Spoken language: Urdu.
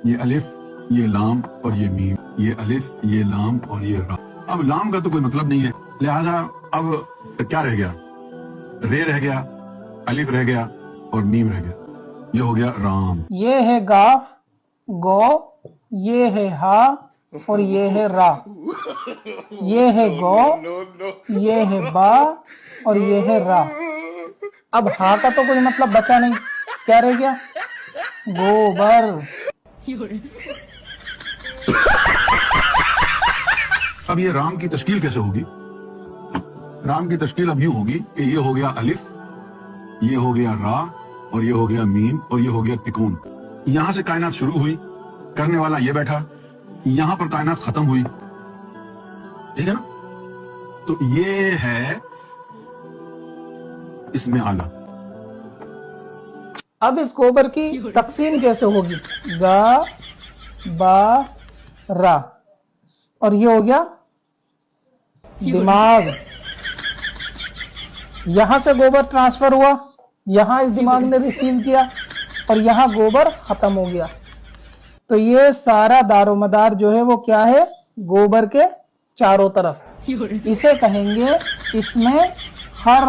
یہ الف، یہ لام اور یہ میم، یہ الف، یہ لام اور یہ را۔ اب لام کا تو کوئی مطلب نہیں ہے، لہذا اب کیا رہ گیا؟ رے رہ گیا، الف رہ گیا اور میم رہ گیا، یہ ہو گیا رام۔ یہ ہے گاف گو، یہ ہے ہا اور یہ ہے را، یہ ہے گو، یہ ہے با اور یہ ہے را۔ اب ہا کا تو کوئی مطلب بچا نہیں، کیا رہ گیا؟ گوبر۔ اب یہ رام کی تشکیل کیسے ہوگی؟ رام کی تشکیل اب یوں ہوگی کہ یہ ہو گیا الف، یہ ہو گیا را اور یہ ہو گیا میم اور یہ ہو گیا تکون۔ یہاں سے کائنات شروع ہوئی، کرنے والا یہ بیٹھا، یہاں پر کائنات ختم ہوئی، ٹھیک ہے نا؟ تو یہ ہے اس میں آلہ۔ اب اس گوبر کی تقسیم کیسے ہوگی؟ گا با را، اور یہ ہو گیا دماغ۔ یہاں سے گوبر ٹرانسفر ہوا، یہاں اس دماغ نے ریسیو کیا اور یہاں گوبر ختم ہو گیا۔ تو یہ سارا دار و مدار جو ہے وہ کیا ہے؟ گوبر کے چاروں طرف۔ اسے کہیں گے اس میں ہر